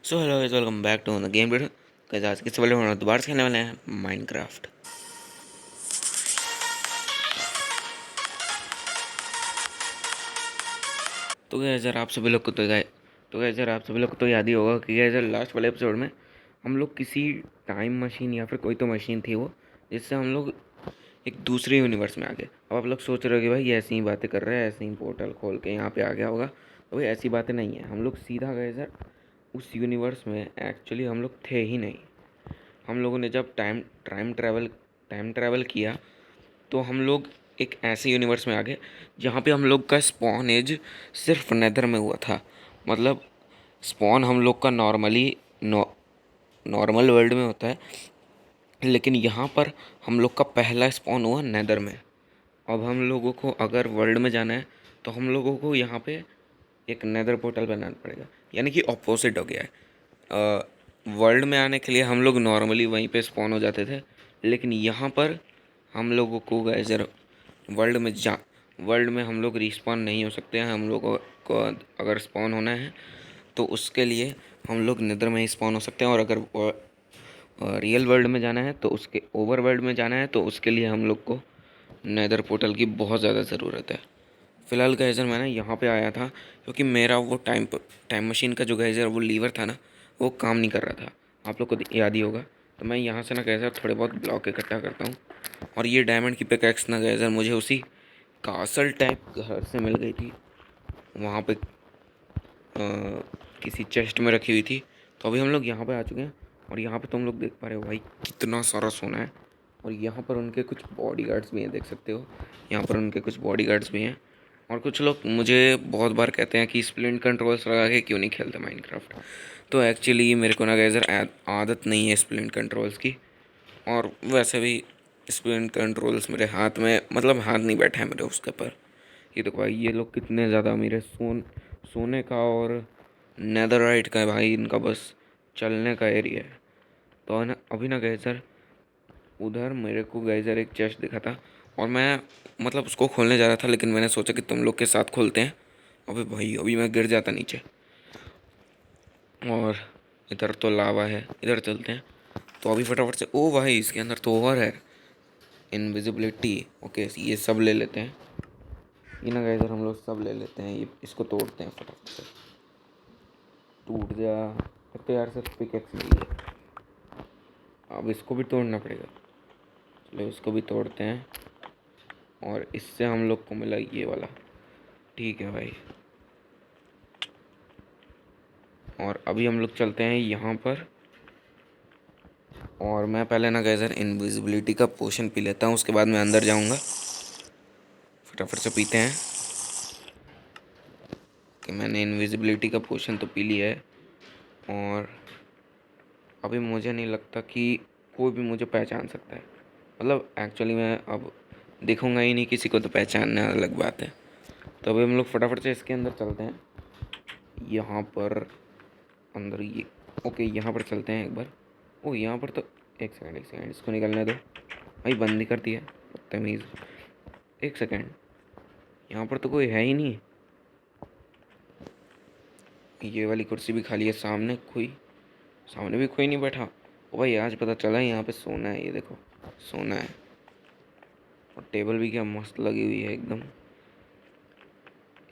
So hello guys, welcome back to the game video. Guys आज के सवाल में दोबारा से खेलने वाले हैं माइनक्राफ्ट। तो गाइस यार आप सभी लोग को तो याद ही होगा कि गाइस यार लास्ट वाले एपिसोड में हम लोग किसी टाइम मशीन या फिर कोई तो मशीन थी वो, जिससे हम लोग एक दूसरे यूनिवर्स में आ गए। अब आप लोग सोच रहे हो कि भाई ये ऐसी ही बातें कर रहे हैं, ऐसे ही पोर्टल खोल के यहाँ पे आ गया होगा। तो भाई ऐसी बातें नहीं है, हम लोग सीधा गए सर उस यूनिवर्स में। एक्चुअली हम लोग थे ही नहीं। हम लोगों ने जब टाइम ट्रैवल किया तो हम लोग एक ऐसे यूनिवर्स में आ गए जहाँ पे हम लोग का स्पॉन एज सिर्फ नेदर में हुआ था। मतलब स्पॉन हम लोग का नॉर्मल वर्ल्ड में होता है, लेकिन यहाँ पर हम लोग का पहला स्पॉन हुआ नेदर में। अब हम लोगों को अगर वर्ल्ड में जाना है तो हम लोगों को यहाँ पे एक नेदर पोर्टल बनाना पड़ेगा, यानी कि ऑपोजिट हो गया है। वर्ल्ड में आने के लिए हम लोग नॉर्मली वहीं पे स्पॉन हो जाते थे, लेकिन यहाँ पर हम लोगों को गैजर वर्ल्ड में जा वर्ल्ड में हम लोग रिस्पॉन नहीं हो सकते हैं। हम लोगों को अगर स्पॉन होना है तो उसके लिए हम लोग नेदर में ही स्पॉन हो सकते हैं, और अगर रियल वर्ल्ड में जाना है तो उसके ओवर वर्ल्ड में जाना है तो उसके लिए हम लोग को नेदर पोर्टल की बहुत ज़्यादा ज़रूरत है। फ़िलहाल गैज़र मैं ना यहाँ पे आया था क्योंकि मेरा वो टाइम मशीन का जो गैज़र वो लीवर था ना, वो काम नहीं कर रहा था। आप लोग को याद ही होगा। तो मैं यहाँ से ना गैज़र थोड़े बहुत ब्लॉक इकट्ठा करता हूँ, और ये डायमंड की पिकैक्स ना गैज़र मुझे उसी कासल टाइप घर से मिल गई थी। वहाँ पे किसी चेस्ट में रखी हुई थी। तो अभी हम लोग यहाँ पे आ चुके हैं, और यहाँ पे तुम लोग देख पा रहे हो भाई कितना सारा सोना है। और यहाँ पर उनके कुछ बॉडीगार्ड्स भी हैं, देख सकते हो। यहाँ पर उनके कुछ बॉडीगार्ड्स भी हैं। और कुछ लोग मुझे बहुत बार कहते हैं कि स्प्लिंट कंट्रोल्स लगा के क्यों नहीं खेलते माइनक्राफ्ट। तो एक्चुअली मेरे को ना गैज़र आदत नहीं है स्प्लिंट कंट्रोल्स की, और वैसे भी स्प्लिंट कंट्रोल्स मेरे हाथ में, मतलब हाथ नहीं बैठा है मेरे उसके पर। ये देखो भाई, ये लोग कितने ज़्यादा अमीर है। सोने का और नेदरराइट का है भाई इनका बस चलने का एरिया है। तो ना अभी ना गैज़र उधर मेरे को गैज़र एक चेस्ट दिखा था, और मैं मतलब उसको खोलने जा रहा था, लेकिन मैंने सोचा कि तुम लोग के साथ खोलते हैं। अबे भाई अभी मैं गिर जाता नीचे। और इधर तो लावा है, इधर चलते हैं। तो अभी फटाफट से, ओ भाई इसके अंदर तो और है इनविजिबिलिटी। ओके ये सब ले लेते हैं। ये ना गैज़र हम लोग सब ले लेते हैं। ये इसको तोड़ते हैं फटाफट से। टूट जा। अब तो यार सिर्फ पिकेक्स मिली है, अब इसको भी तोड़ना पड़ेगा। चलो इसको भी तोड़ते हैं, और इससे हम लोग को मिला ये वाला। ठीक है भाई। और अभी हम लोग चलते हैं यहाँ पर, और मैं पहले ना गैज़र इनविजिबिलिटी का पोशन पी लेता हूँ, उसके बाद मैं अंदर जाऊँगा। फटाफट से पीते हैं कि मैंने इनविजिबिलिटी का पोशन तो पी लिया है। और अभी मुझे नहीं लगता कि कोई भी मुझे पहचान सकता है। मतलब एक्चुअली मैं अब दिखूँगा ही नहीं किसी को, तो पहचानना अलग बात है। तो अभी हम लोग फटाफट से इसके अंदर चलते हैं। यहाँ पर अंदर ये, ओके यहाँ पर चलते हैं एक बार। ओ यहाँ पर तो, एक सेकंड इसको निकलने दो भाई, बंद ही कर दिया बदतमीज़। एक सेकंड, यहाँ पर तो कोई है ही नहीं। ये वाली कुर्सी भी खाली है, सामने भी कोई नहीं बैठा। ओ भाई आज पता चला यहाँ पे सोना है। ये देखो सोना है, और टेबल भी क्या मस्त लगी हुई है एकदम।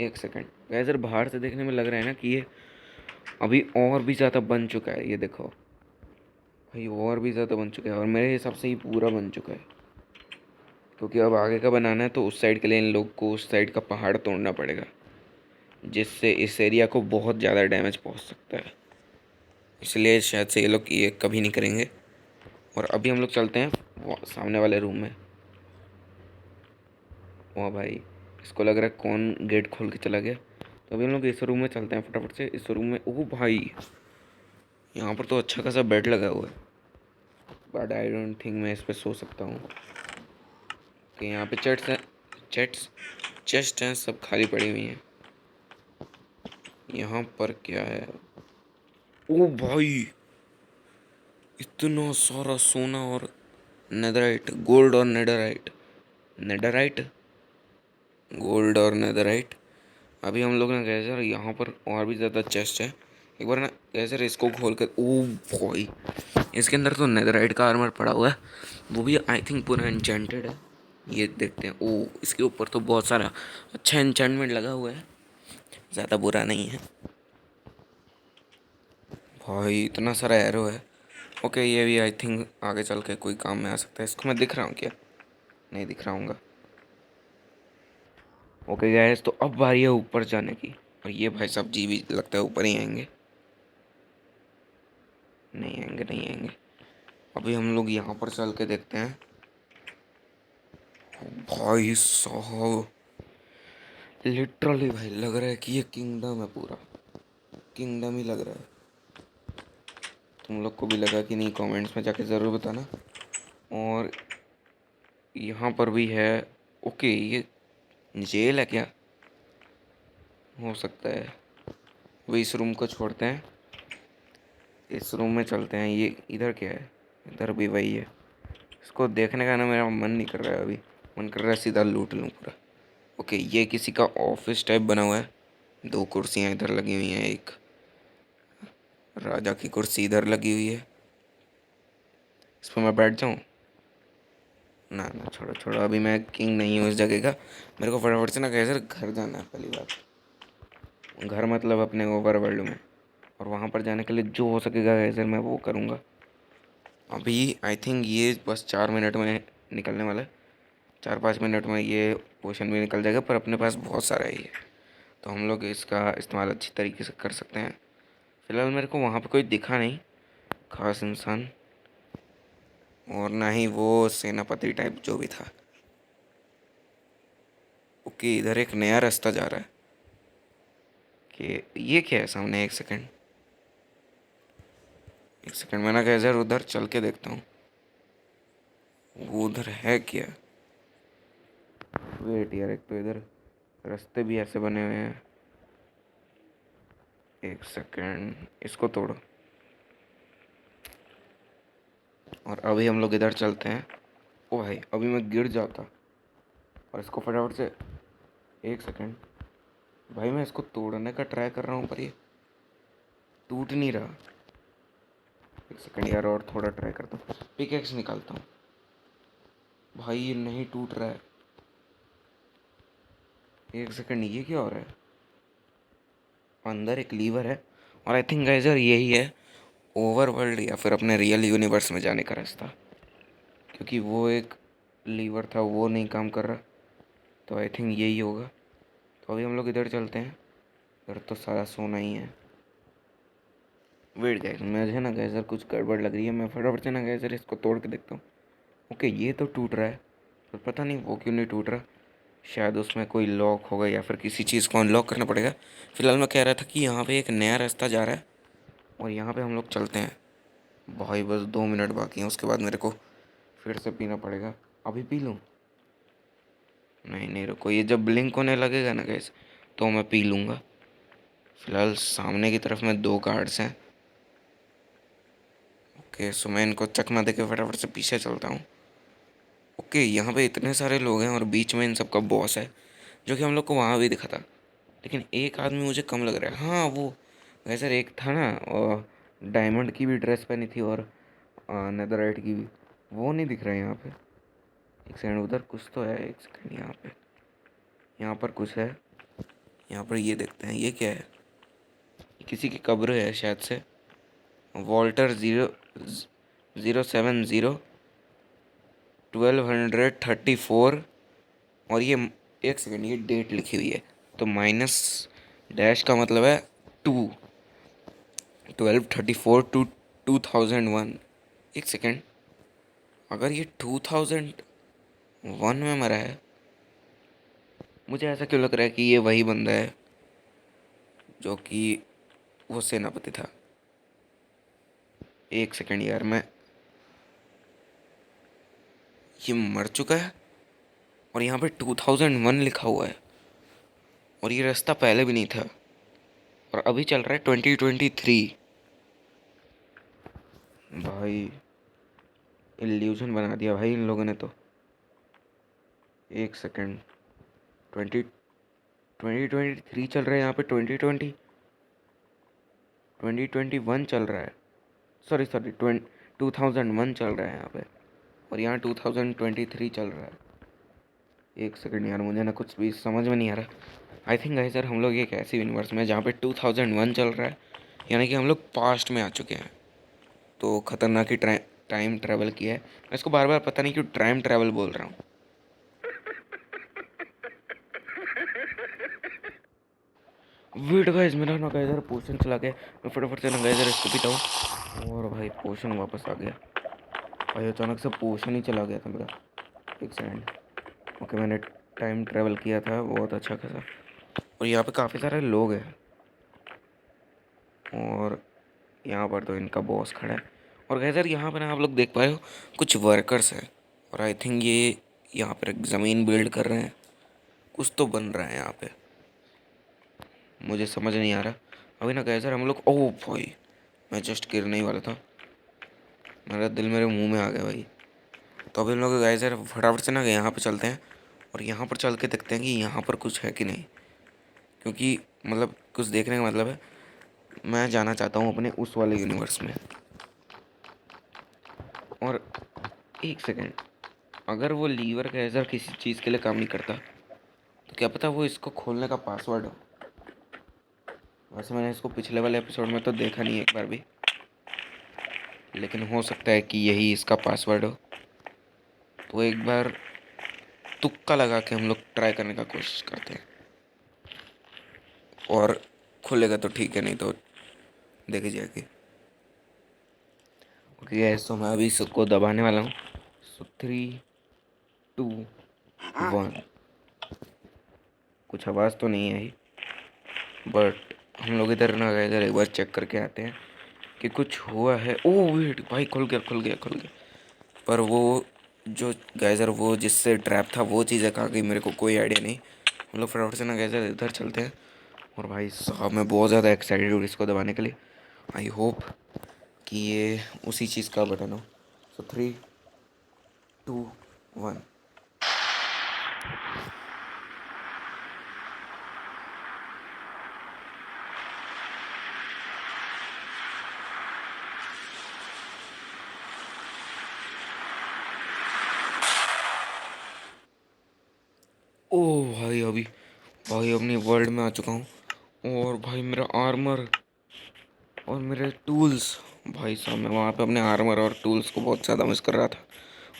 एक सेकंड गैस, बाहर से देखने में लग रहा है ना कि ये अभी और भी ज़्यादा बन चुका है। ये देखो भाई और भी ज़्यादा बन चुका है, और मेरे हिसाब से ये पूरा बन चुका है। क्योंकि अब आगे का बनाना है तो उस साइड के लिए इन लोग को उस साइड का पहाड़ तोड़ना पड़ेगा, जिससे इस एरिया को बहुत ज़्यादा डैमेज पहुंच सकता है। इसलिए शायद से ये लोग ये कभी नहीं करेंगे। और अभी हम लोग चलते हैं वो सामने वाले रूम में। वाह भाई, इसको लग रहा है कौन गेट खोल के चला गया। तो अभी हम लोग इस रूम में चलते हैं फटाफट से। इस रूम में, ओह भाई यहाँ पर तो अच्छा खासा बेड लगा हुआ है, बट आई डोंट थिंक मैं इस पर सो सकता हूँ। कि यहाँ पे चेट्स चेस्ट हैं, सब खाली पड़ी हुई हैं। यहाँ पर क्या है, ओ भाई इतना सारा सोना और नेदराइट, गोल्ड और नेडराइट, नेडराइट गोल्ड और नेदराइट। अभी हम लोग ने गए सर यहाँ पर और भी ज़्यादा चेस्ट है। एक बार ना कैसे इसको खोल कर, ओ भाई इसके अंदर तो नेदरराइट का आर्मर पड़ा हुआ है, वो भी आई थिंक पूरा एन्चेंटेड है। ये देखते हैं, ओ इसके ऊपर तो बहुत सारा अच्छा एन्चेंटमेंट लगा हुआ है, ज़्यादा बुरा नहीं है भाई। इतना सारा एरो है। ओके ये भी आई थिंक आगे चल के कोई काम में आ सकता है। इसको मैं दिख रहा हूँ क्या? नहीं दिख रहा हूँगा। ओके गाइस, तो अब बारी है ऊपर जाने की। और ये भाई साहब जी भी लगता है ऊपर ही आएंगे। नहीं आएंगे, नहीं आएंगे। अभी हम लोग यहाँ पर चल के देखते हैं। भाई साहब लिटरली भाई लग रहा है कि ये किंगडम है, पूरा किंगडम ही लग रहा है। तुम लोग को भी लगा कि नहीं? कमेंट्स में जाके ज़रूर बताना। और यहाँ पर भी है। ओके ये जेल है क्या? हो सकता है। वो इस रूम को छोड़ते हैं, इस रूम में चलते हैं। ये इधर क्या है? इधर भी वही है। इसको देखने का ना मेरा मन नहीं कर रहा है अभी। मन कर रहा है सीधा लूट लूँ पूरा। ओके ये किसी का ऑफिस टाइप बना हुआ है। दो कुर्सियाँ इधर लगी हुई हैं, एक राजा की कुर्सी इधर लगी हुई है। इस पर मैं बैठ जाऊँ? ना ना, छोड़ो छोड़ो, अभी मैं किंग नहीं हूँ इस जगह का। मेरे को फटाफट से ना कैसे घर जाना है पहली बात। घर मतलब अपने ओवर वर्ल्ड में। और वहाँ पर जाने के लिए जो हो सकेगा कैसे मैं वो करूँगा। अभी आई थिंक ये बस 4 मिनट में निकलने वाला है। 4-5 मिनट में ये पोर्शन भी निकल जाएगा, पर अपने पास बहुत सारा है ये, तो हम लोग इसका इस्तेमाल अच्छी तरीके से कर सकते हैं। फ़िलहाल मेरे को वहाँ पे कोई दिखा नहीं खास इंसान, और ना ही वो सेनापति टाइप जो भी था। ओके इधर एक नया रास्ता जा रहा है कि ये क्या है सामने? एक सेकंड, एक सेकंड, मैं ना इधर उधर चल के देखता हूँ वो उधर है क्या। वेट यार, एक तो इधर रास्ते भी ऐसे बने हुए हैं। एक सेकंड, इसको तोड़ो। और अभी हम लोग इधर चलते हैं। ओ भाई अभी मैं गिर जाता। और इसको फटाफट से, एक सेकंड भाई, मैं इसको तोड़ने का ट्राई कर रहा हूँ पर ये टूट नहीं रहा। एक सेकंड यार, और थोड़ा ट्राई करता हूँ, पिकैक्स निकालता हूँ। भाई ये नहीं टूट रहा है। एक सेकंड, ये क्या हो रहा है? अंदर एक लीवर है। और आई थिंक गाइस यार यही है ओवरवर्ल्ड या फिर अपने रियल यूनिवर्स में जाने का रास्ता, क्योंकि वो एक लीवर था वो नहीं काम कर रहा, तो आई थिंक यही होगा। तो अभी हम लोग इधर चलते हैं। इधर तो सारा सोना ही है। वेट गाइस, मुझे ना गाइस यार कुछ गड़बड़ लग रही है। मैं फटाफट से ना गाइस यार इसको तोड़ के देखता हूँ। ओके ये तो टूट रहा है, पर पता नहीं वो क्यों नहीं टूट रहा। शायद उसमें कोई लॉक होगा या फिर किसी चीज़ को अनलॉक करना पड़ेगा। फिलहाल मैं कह रहा था कि यहाँ पे एक नया रास्ता जा रहा है और यहाँ पे हम लोग चलते हैं। भाई बस 2 मिनट बाकी हैं, उसके बाद मेरे को फिर से पीना पड़ेगा। अभी पी लूँ? नहीं नहीं रुको, ये जब ब्लिंक होने लगेगा ना गैस तो मैं पी लूँगा। फिलहाल सामने की तरफ में 2 गार्ड्स हैं। ओके सो मैं इनको चकमा दे के फटाफट से पीछे चलता हूँ। ओके यहाँ पे इतने सारे लोग हैं और बीच में इन सबका बॉस है, जो कि हम लोग को वहाँ भी दिखा था। लेकिन एक आदमी मुझे कम लग रहा है। हाँ वो वैसे एक था ना, और डायमंड की भी ड्रेस पहनी थी और नेदरराइट की भी, वो नहीं दिख रहा है यहाँ पे। एक सेकंड, उधर कुछ तो है। एक सेकंड, यहाँ पे, यहाँ पर कुछ है। यहाँ पर ये देखते हैं, ये क्या है? किसी की कब्र है शायद से। वॉल्टर 0071234। और ये, एक सेकंड, ये डेट लिखी हुई है, तो माइनस डैश का मतलब है 1234 टू 2001। एक सेकंड, अगर ये 2001 में मरा है, मुझे ऐसा क्यों लग रहा है कि ये वही बंदा है जो कि वो सेनापति था। एक सेकंड यार, मैं, ये मर चुका है और यहाँ पे 2001 लिखा हुआ है, और ये रास्ता पहले भी नहीं था, और अभी चल रहा है 2023। भाई इल्यूजन बना दिया भाई इन लोगों ने तो। एक सेकंड, 20 2023 चल रहा है यहाँ पे 2020। 2021 चल रहा है, सॉरी 2001 चल रहा है यहाँ पे, और यहाँ 2023 चल रहा है। एक सेकंड यार, मुझे ना कुछ भी समझ में नहीं आ रहा। आई थिंक गाइस यार हम लोग एक ऐसे यूनिवर्स में जहाँ पे 2001 चल रहा है, यानी कि हम लोग पास्ट में आ चुके हैं। तो खतरनाक ही टाइम ट्रैवल किया है। मैं इसको बार बार पता नहीं क्यों टाइम ट्रैवल बोल रहा हूँ। वेट गाइस, मेरा ना गाइस यार पोशन चला गया। मैं फटाफट से ना गाइस यार इसको पीता हूँ, और भाई पोशन वापस आ गया। भाई अचानक से पोशन ही चला गया था मेरा। एक सेकंड। ओके, मैंने टाइम ट्रैवल किया था बहुत अच्छा खासा। और यहाँ पे काफ़ी सारे लोग हैं, और यहाँ पर तो इनका बॉस खड़ा है। और गाइस यार यहाँ पे ना आप लोग देख पाए हो कुछ वर्कर्स हैं, और आई थिंक ये यहाँ पर एक ज़मीन बिल्ड कर रहे हैं। कुछ तो बन रहा है यहाँ पे, मुझे समझ नहीं आ रहा अभी ना। गाइस यार हम लोग, ओह भाई मैं जस्ट गिरने ही वाला था, मेरा दिल मेरे मुंह में आ गया भाई। तो अभी हम लोग गाइस यार फटाफट से ना यहाँ पे चलते हैं, और यहाँ पर चल के देखते हैं कि यहाँ पर कुछ है कि नहीं। क्योंकि मतलब कुछ देखने का मतलब है, मैं जाना चाहता हूँ अपने उस वाले यूनिवर्स में। और एक सेकेंड, अगर वो लीवर गैजर किसी चीज़ के लिए काम नहीं करता तो क्या पता वो इसको खोलने का पासवर्ड हो। वैसे मैंने इसको पिछले वाले एपिसोड में तो देखा नहीं एक बार भी, लेकिन हो सकता है कि यही इसका पासवर्ड हो। तो एक बार तुक्का लगा के हम लोग ट्राई करने का कोशिश करते हैं, और खुलेगा तो ठीक है, नहीं तो देखी जाएगी। ओके गैस, तो मैं अभी इसको दबाने वाला हूँ। सो 3, 2, 1। कुछ आवाज़ तो नहीं आई, बट हम लोग इधर ना गए, इधर एक बार चेक करके आते हैं कि कुछ हुआ है। ओह वेट भाई, खुल गया खुल गया खुल गया। पर वो जो गैज़र, वो जिससे ट्रैप था, वो चीज़ें कहाँ गई मेरे को कोई आइडिया नहीं। हम लोग फटाफट से ना गैज़र इधर चलते हैं। और भाई साहब मैं बहुत ज़्यादा एक्साइटेड हूँ इसको दबाने के लिए। आई होप कि ये उसी चीज़ का बटन हो। सो 3, 2, 1। ओह भाई, अभी भाई अपनी वर्ल्ड में आ चुका हूँ, और भाई मेरा आर्मर और मेरे टूल्स। भाई साहब मैं वहाँ पे अपने आर्मर और टूल्स को बहुत ज़्यादा मिस कर रहा था,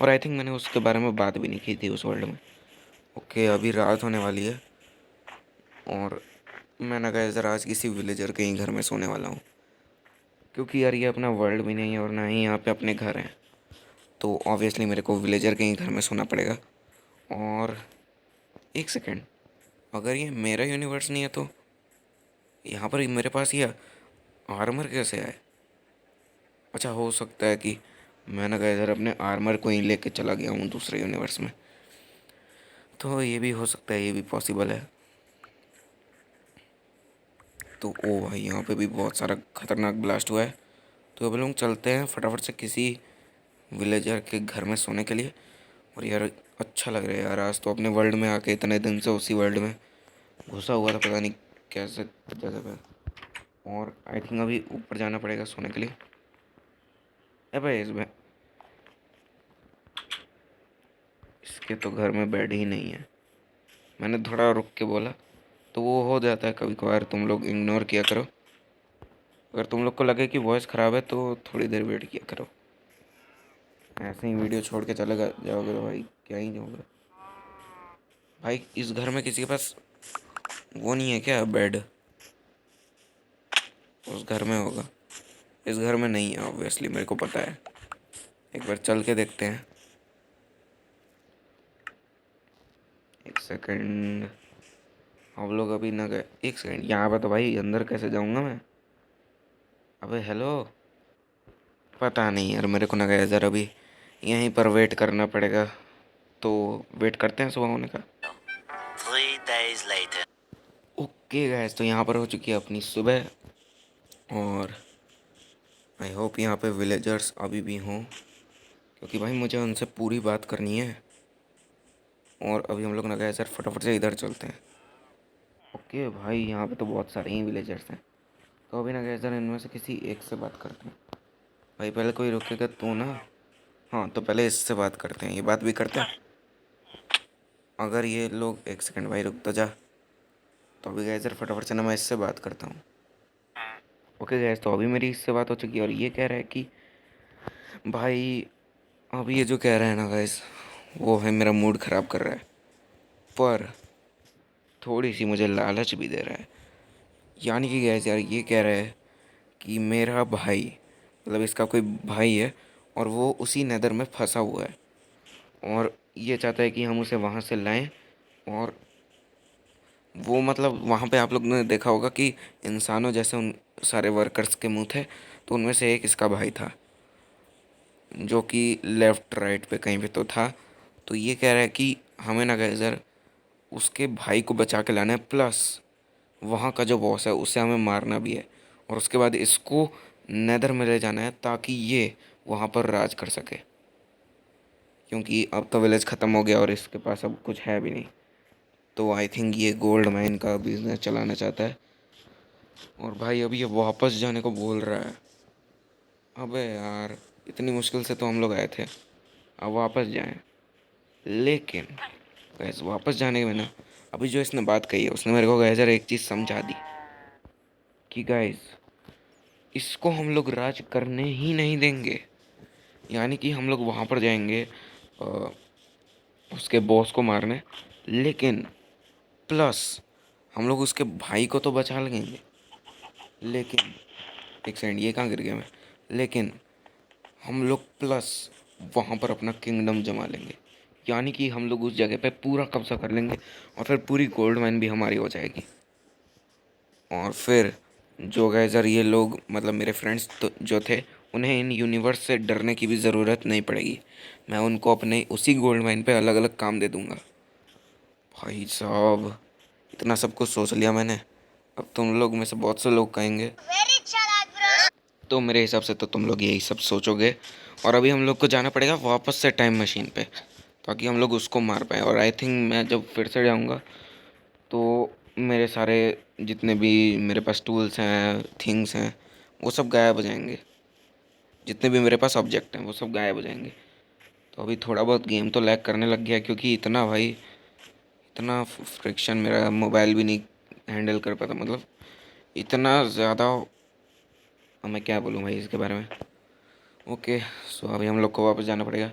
और आई थिंक मैंने उसके बारे में बात भी नहीं की थी उस वर्ल्ड में। ओके, अभी रात होने वाली है, और मैं ना गया ज़रा आज किसी विलेजर के ही घर में सोने वाला हूँ। क्योंकि यार ये अपना वर्ल्ड भी नहीं है, और ना ही यहाँ पे अपने घर हैं, तो ऑब्वियसली मेरे को विलेजर के ही घर में सोना पड़ेगा। और एक सेकेंड, अगर ये मेरा यूनिवर्स नहीं है तो यहाँ पर मेरे पास ये आर्मर कैसे आए? अच्छा, हो सकता है कि मैं ना गया इधर अपने आर्मर को ही लेके चला गया हूँ दूसरे यूनिवर्स में, तो ये भी हो सकता है, ये भी पॉसिबल है। तो ओ भाई, यहाँ पे भी बहुत सारा खतरनाक ब्लास्ट हुआ है। तो अब लोग चलते हैं फटाफट से किसी विलेजर के घर में सोने के लिए। और यार अच्छा लग रहा है यार, आज तो अपने वर्ल्ड में आके इतने दिन से उसी वर्ल्ड में घुसा हुआ था, पता नहीं कैसे जगह पे। और आई थिंक अभी ऊपर जाना पड़ेगा सोने के लिए। ए भाई, इसके तो घर में बेड ही नहीं है। मैंने थोड़ा रुक के बोला तो वो हो जाता है कभी कभार, तुम लोग इग्नोर किया करो। अगर तुम लोग को लगे कि वॉइस ख़राब है तो थोड़ी देर वेट किया करो। ऐसे ही वीडियो छोड़ के चले जाओगे तो भाई क्या ही जाओगे। भाई इस घर में किसी के पास वो नहीं है क्या, बेड? उस घर में होगा, इस घर में नहीं है ऑब्वियसली, मेरे को पता है। एक बार चल के देखते हैं। एक सेकंड, हम लोग अभी ना गए। एक सेकंड, यहाँ पे तो भाई अंदर कैसे जाऊँगा मैं? अबे हेलो, पता नहीं यार, मेरे को ना गया ज़रा अभी यहीं पर वेट करना पड़ेगा। तो वेट करते हैं सुबह होने का। 3 days later. ओके गैस, तो यहाँ पर हो चुकी है अपनी सुबह, और आई होप यहाँ पे विलेजर्स अभी भी हों, क्योंकि भाई मुझे उनसे पूरी बात करनी है। और अभी हम लोग ना गए सर, फटाफट से इधर चलते हैं। ओके भाई, यहाँ पे तो बहुत सारे ही विलेजर्स हैं। तो अभी ना गैस इनमें से किसी एक से बात करते हैं। भाई पहले कोई रुकेगा तो ना। हाँ तो पहले इससे बात करते हैं, ये बात भी करते हैं। अगर ये लोग, एक सेकंड भाई रुक तो जा। तो अभी गैस फटाफट से ना मैं इससे बात करता हूँ। ओके गैस, तो अभी मेरी इससे बात हो चुकी है और ये कह रहा है कि भाई अब ये जो कह रहा है ना गैस, वो है मेरा मूड ख़राब कर रहा है, पर थोड़ी सी मुझे लालच भी दे रहा है। यानी कि गैस यार ये कह रहा है कि मेरा भाई, मतलब इसका कोई भाई है और वो उसी नेदर में फंसा हुआ है, और ये चाहता है कि हम उसे वहाँ से लाएं। और वो मतलब वहाँ पे आप लोग ने देखा होगा कि इंसानों जैसे उन सारे वर्कर्स के मुंह थे, तो उनमें से एक इसका भाई था जो कि लेफ़्ट राइट पे कहीं पे तो था। तो ये कह रहा है कि हमें ना गैज़र उसके भाई को बचा के लाना है, प्लस वहाँ का जो बॉस है उसे हमें मारना भी है, और उसके बाद इसको नेदर में ले जाना है ताकि ये वहाँ पर राज कर सके, क्योंकि अब तो विलेज ख़त्म हो गया और इसके पास अब कुछ है भी नहीं। तो आई थिंक ये गोल्ड माइन का बिजनेस चलाना चाहता है। और भाई अभी ये वापस जाने को बोल रहा है। अबे यार, इतनी मुश्किल से तो हम लोग आए थे, अब वापस जाएं। लेकिन गैस वापस जाने में ना, अभी जो इसने बात कही है उसने मेरे को गैस एक चीज़ समझा दी कि गाइस इसको हम लोग राज करने ही नहीं देंगे। यानी कि हम लोग वहाँ पर जाएंगे अ, उसके बॉस को मारने, लेकिन प्लस हम लोग उसके भाई को तो बचा लेंगे, लेकिन एक सेकंड, ये कहाँ गिर गया मैं। लेकिन हम लोग प्लस वहाँ पर अपना किंगडम जमा लेंगे। यानी कि हम लोग उस जगह पे पूरा कब्जा कर लेंगे और फिर पूरी गोल्ड माइन भी हमारी हो जाएगी। और फिर जो गैज़र ये लोग, मतलब मेरे फ्रेंड्स तो जो थे, उन्हें इन यूनिवर्स से डरने की भी ज़रूरत नहीं पड़ेगी। मैं उनको अपने उसी गोल्ड माइन पे अलग अलग काम दे दूँगा। भाई साहब, इतना सब कुछ सोच लिया मैंने। अब तुम लोग में से बहुत से लोग कहेंगे, तो मेरे हिसाब से तो तुम लोग यही सब सोचोगे। और अभी हम लोग को जाना पड़ेगा वापस से टाइम मशीन पे, ताकि हम लोग उसको मार पाएँ। और आई थिंक मैं जब फिर से जाऊँगा तो मेरे सारे जितने भी मेरे पास टूल्स हैं, थिंग्स हैं, वो सब गायब हो जाएंगे। जितने भी मेरे पास ऑब्जेक्ट हैं वो सब गायब हो जाएंगे। तो अभी थोड़ा बहुत गेम तो लैग करने लग गया, क्योंकि इतना भाई, इतना फ्रिक्शन मेरा मोबाइल भी नहीं हैंडल कर पाता, मतलब इतना ज़्यादा। अब मैं क्या बोलूँ भाई इसके बारे में। ओके, सो अभी हम लोग को वापस जाना पड़ेगा।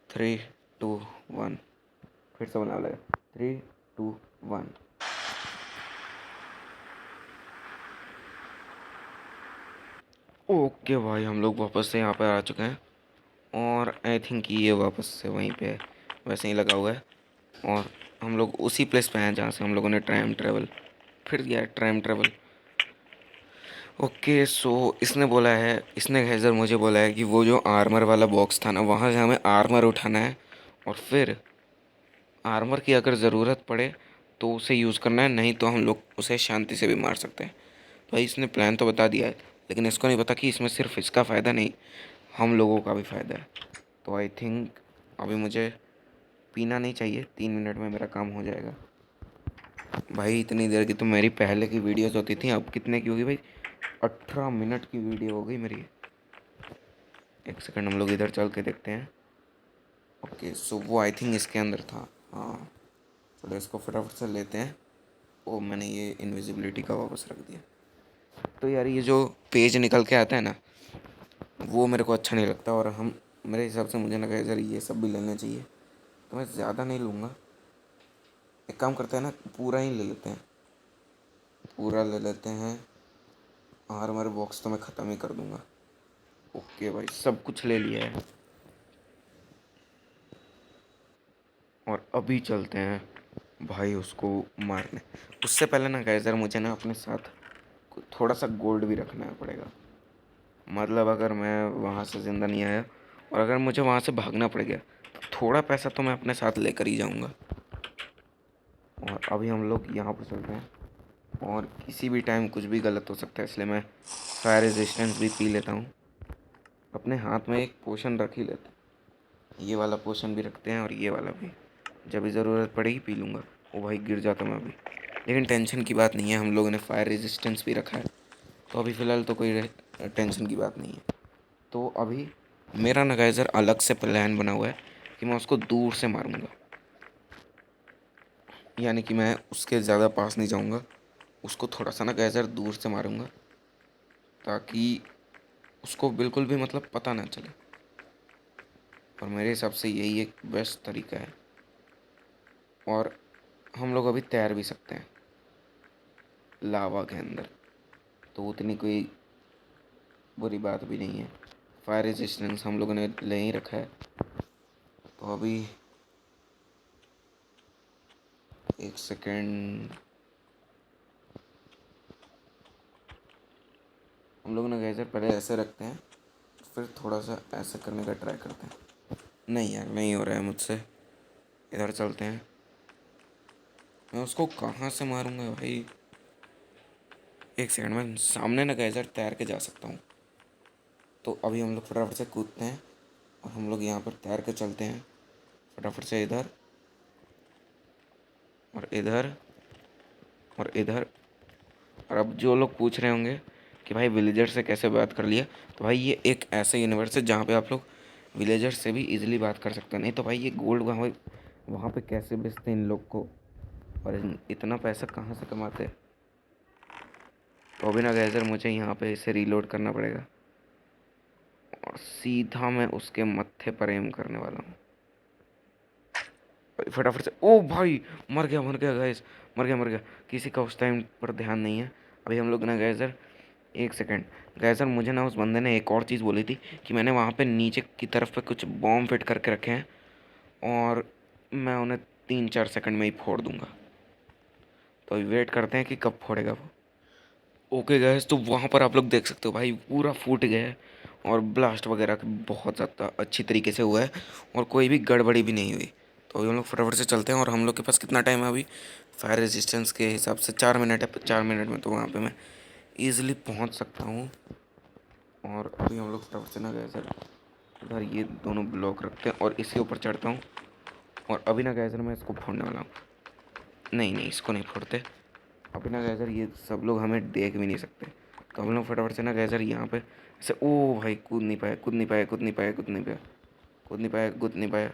3, 2, 1, फिर से बना लेगा। 3, 2, 1। ओके भाई, हम लोग वापस से यहाँ पर आ चुके हैं, और आई थिंक ये वापस से वहीं पे वैसे ही लगा हुआ है। और हम लोग उसी प्लेस पे हैं जहाँ से हम लोगों ने टाइम ट्रेवल फिर किया है, टाइम ट्रेवल। ओके, सो इसने बोला है, इसने हैज़र मुझे बोला है कि वो जो आर्मर वाला बॉक्स था ना, वहाँ से हमें आर्मर उठाना है, और फिर आर्मर की अगर ज़रूरत पड़े तो उसे यूज़ करना है, नहीं तो हम लोग उसे शांति से भी मार सकते हैं। भाई इसने प्लान तो बता दिया है, लेकिन इसको नहीं पता कि इसमें सिर्फ इसका फ़ायदा नहीं, हम लोगों का भी फ़ायदा है। तो आई थिंक अभी मुझे पीना नहीं चाहिए, 3 मिनट में मेरा काम हो जाएगा। भाई इतनी देर की तो मेरी पहले की वीडियोस होती थी, अब कितने की होगी भाई? 18 मिनट की वीडियो हो गई मेरी। एक सेकंड, हम लोग इधर चल के देखते हैं। ओके, सो वो आई थिंक इसके अंदर था। हाँ, चलो इसको फटाफट से लेते हैं। ओ, मैंने ये इनविजिबिलिटी का वापस रख दिया। तो यार ये जो पेज निकल के आता है ना, वो मेरे को अच्छा नहीं लगता, और हम, मेरे हिसाब से मुझे लगा यार ये सब भी लेना चाहिए, तो मैं ज़्यादा नहीं लूँगा। एक काम करते हैं ना, पूरा ही ले लेते हैं, पूरा ले लेते हैं। आर्मर बॉक्स तो मैं ख़त्म ही कर दूँगा। ओके भाई, सब कुछ ले लिया है, और अभी चलते हैं भाई उसको मारने। उससे पहले ना गाइस, मुझे ना अपने साथ थोड़ा सा गोल्ड भी रखना पड़ेगा। मतलब अगर मैं वहाँ से ज़िंदा नहीं आया और अगर मुझे वहाँ से भागना पड़ गया, तो थोड़ा पैसा तो मैं अपने साथ लेकर ही जाऊँगा। और अभी हम लोग यहाँ पर चलते हैं, और किसी भी टाइम कुछ भी गलत हो सकता है, इसलिए मैं फायर रेजिस्टेंस भी पी लेता हूँ। अपने हाथ में एक पोशन रख ही लेते हैं, ये वाला पोशन भी रखते हैं और ये वाला भी, जब भी ज़रूरत पड़ेगी पी लूँगा। ओ भाई गिर जाता मैं अभी, लेकिन टेंशन की बात नहीं है, हम लोगों ने फायर रेजिस्टेंस भी रखा है। तो अभी फ़िलहाल तो कोई टेंशन की बात नहीं है। तो अभी मेरा ना गैज़र अलग से प्लान बना हुआ है कि मैं उसको दूर से मारूंगा, यानी कि मैं उसके ज़्यादा पास नहीं जाऊंगा, उसको थोड़ा सा ना गैज़र दूर से मारूंगा, ताकि उसको बिल्कुल भी मतलब पता ना चले। और मेरे हिसाब से यही एक बेस्ट तरीका है। और हम लोग अभी तैर भी सकते हैं लावा के अंदर, तो उतनी कोई बुरी बात भी नहीं है। फायर रेजिस्टेंस हम लोगों ने ले ही रखा है। तो अभी एक सेकेंड, हम लोग ना गैज़र पहले ऐसे रखते हैं, फिर थोड़ा सा ऐसे करने का ट्राई करते हैं। नहीं यार, नहीं हो रहा है मुझसे। इधर चलते हैं। मैं उसको कहाँ से मारूंगा भाई? एक सेकंड, मैं सामने ना गैज़र तैर के जा सकता हूँ। तो अभी हम लोग फटाफट से कूदते हैं और हम लोग यहाँ पर तैर के चलते हैं फटाफट से, इधर और इधर और इधर। और अब जो लोग पूछ रहे होंगे कि भाई विलेजर से कैसे बात कर लिया, तो भाई ये एक ऐसा यूनिवर्स है जहाँ पे आप लोग विलेजर से भी इजीली बात कर सकते हैं। नहीं तो भाई ये गोल्ड वहाँ वहाँ पे कैसे बेचते हैं इन लोग को, और इतना पैसा कहाँ से कमाते हैं? तो अभी ना गैज़र मुझे यहाँ पे इसे रीलोड करना पड़ेगा और सीधा मैं उसके मत्थे पर एम करने वाला हूँ फटाफट से। ओ भाई, मर गया गैस, मर गया। किसी का उस टाइम पर ध्यान नहीं है। अभी हम लोग ना गैज़र, एक सेकंड गैज़र, मुझे ना उस बंदे ने एक और चीज़ बोली थी कि मैंने वहाँ पे नीचे की तरफ पे कुछ बॉम्ब फिट करके रखे हैं और मैं उन्हें 3-4 सेकंड में ही फोड़ दूंगा। तो अभी वेट करते हैं कि कब फोड़ेगा वो। ओके गैस, तो वहाँ पर आप लोग देख सकते हो भाई पूरा फूट गया है और ब्लास्ट वगैरह बहुत ज़्यादा अच्छी तरीके से हुआ है और कोई भी गड़बड़ी भी नहीं हुई। तो अभी हम लोग फटाफट से चलते हैं और हम लोग के पास कितना टाइम है अभी? फायर रेजिस्टेंस के हिसाब से 4 मिनट है। 4 मिनट में तो वहाँ पे मैं ईज़िली पहुँच सकता हूँ। और अभी हम लोग फटाफट से ना गए सर, उधर ये दोनों ब्लॉक रखते हैं और इसके ऊपर चढ़ता हूँ। और अभी ना गए सर, मैं इसको फोड़ने वाला हूँ। नहीं नहीं, इसको नहीं फोड़ते। अभी ना गैज़र ये सब लोग हमें देख भी नहीं सकते। तो हम लोग फटाफट से ना गैज़र यहाँ पे ऐसे, ओ भाई कूद नहीं पाया, कूद नहीं पाया, कूद नहीं पाया, कूद नहीं पाया, कूद नहीं पाया, कूद नहीं पाया।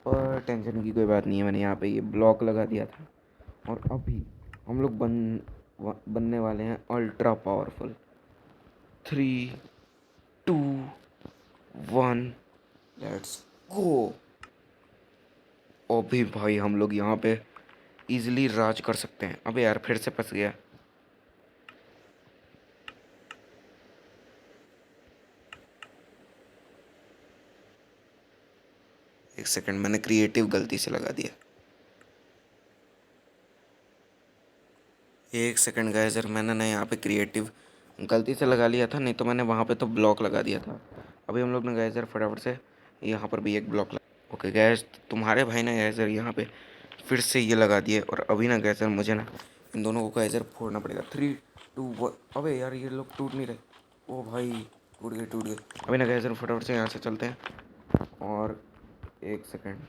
पर टेंशन की कोई बात नहीं है, मैंने यहाँ पे ये ब्लॉक लगा दिया था। और अभी हम लोग बनने वाले हैं अल्ट्रा पावरफुल। 3, 2, 1, let's go. अभी भाई हम लोग यहाँ पे इजीली राज कर सकते हैं। अबे यार, फिर से फंस गया। एक सेकंड, मैंने क्रिएटिव गलती से लगा दिया। एक सेकंड गाइस, मैंने ना यहाँ पे क्रिएटिव गलती से लगा लिया था, नहीं तो मैंने वहाँ पे तो ब्लॉक लगा दिया था। अभी हम लोग ने गाइस फटाफट से यहाँ पर भी एक ब्लॉक लगा। ओके गैस, तुम्हारे भाई ने गैस यहाँ पे फिर से ये लगा दिए और अभी ना गैस मुझे ना इन दोनों को गैस फोड़ना पड़ेगा। 3, 2, 1। अबे यार, ये लोग टूट नहीं रहे। ओ भाई, टूट गए, टूट गए। अभी ना गैस फटाफट से यहाँ से चलते हैं। और एक सेकेंड,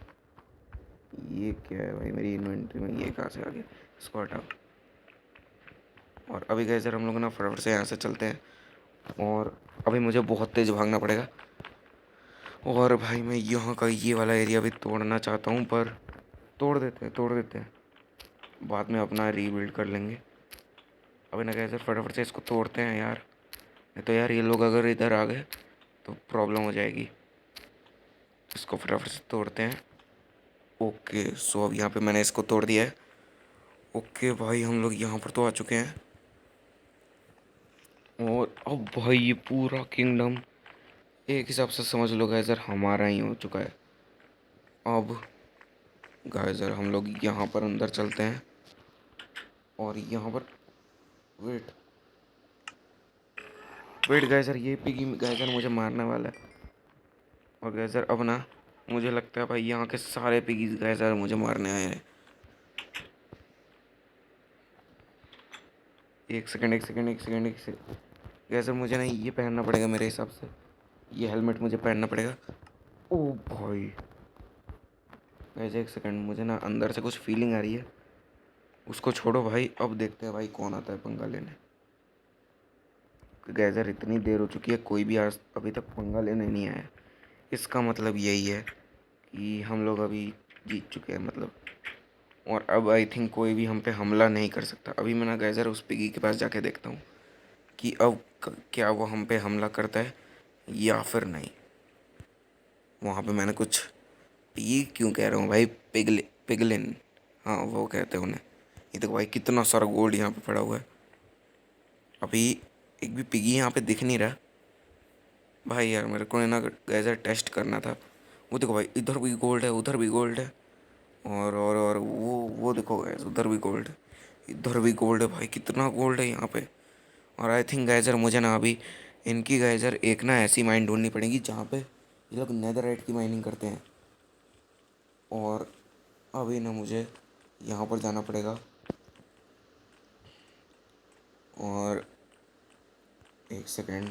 ये क्या है भाई मेरी इन्वेंट्री में, ये कहाँ से आ गया? इसको हटाओ। और अभी गए हम लोग ना फटाफट से यहाँ से चलते हैं और अभी मुझे बहुत तेज़ भागना पड़ेगा। और भाई मैं यहाँ का ये वाला एरिया भी तोड़ना चाहता हूँ, पर तोड़ देते हैं, बाद में अपना रीबिल्ड कर लेंगे। अभी ना कैसे फटाफट से इसको तोड़ते हैं यार, नहीं तो यार ये लोग अगर इधर आ गए तो प्रॉब्लम हो जाएगी। इसको फटाफट से तोड़ते हैं। ओके, सो अब यहाँ पे मैंने इसको तोड़ दिया है। ओके भाई, हम लोग यहाँ पर तो आ चुके हैं और अब भाई ये पूरा किंगडम एक हिसाब से समझ लो गाइजर हमारा ही हो चुका है। अब गाइजर हम लोग यहाँ पर अंदर चलते हैं और यहाँ पर वेट वेट गाइजर, ये पिगी गाइजर मुझे मारने वाला है। और गाइजर अब ना मुझे लगता है भाई यहाँ के सारे पिगीज गाइजर मुझे मारने आए हैं। एक सेकंड, गाइजर मुझे ना ये पहनना पड़ेगा मेरे हिसाब से, ये हेलमेट मुझे पहनना पड़ेगा। ओ भाई गाइजर, एक सेकंड, मुझे ना अंदर से कुछ फीलिंग आ रही है। उसको छोड़ो भाई, अब देखते हैं भाई कौन आता है पंगा लेने। गैज़र इतनी देर हो चुकी है, कोई भी आज अभी तक पंगा लेने नहीं आया। इसका मतलब यही है कि हम लोग अभी जीत चुके हैं मतलब। और अब आई थिंक कोई भी हम पे हमला नहीं कर सकता। अभी मैं ना गैज़र उस पिगी के पास जाके देखता हूँ कि अब क्या वो हम पे हमला करता है या फिर नहीं। वहाँ पे मैंने कुछ पिगी क्यों कह रहा हूँ भाई, पिगलिन, हाँ वो कहते हैं उन्हें। ये देखो भाई कितना सारा गोल्ड यहाँ पे पड़ा हुआ है। अभी एक भी पिगी यहाँ पे दिख नहीं रहा भाई। यार मेरे को ना गैज़र टेस्ट करना था। वो देखो भाई, इधर भी गोल्ड है, उधर भी गोल्ड है, और वो देखो गैस, उधर भी गोल्ड है, इधर भी गोल्ड है भाई। कितना गोल्ड है यहाँ पे। और आई थिंक गैज़र मुझे ना अभी इनकी गैज़र एक ना ऐसी माइन ढूंढनी पड़ेगी जहाँ पे ये लोग नेदरराइट की माइनिंग करते हैं। और अभी ना मुझे यहाँ पर जाना पड़ेगा। और एक सेकेंड,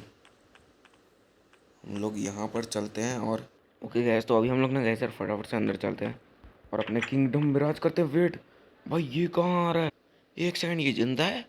हम लोग यहाँ पर चलते हैं। और ओके गैस, तो अभी हम लोग ना गैस फटाफट से अंदर चलते हैं और अपने किंगडम विराज करते हैं। वेट भाई, ये कहाँ आ रहा है? एक सेकंड, ये जिंदा है?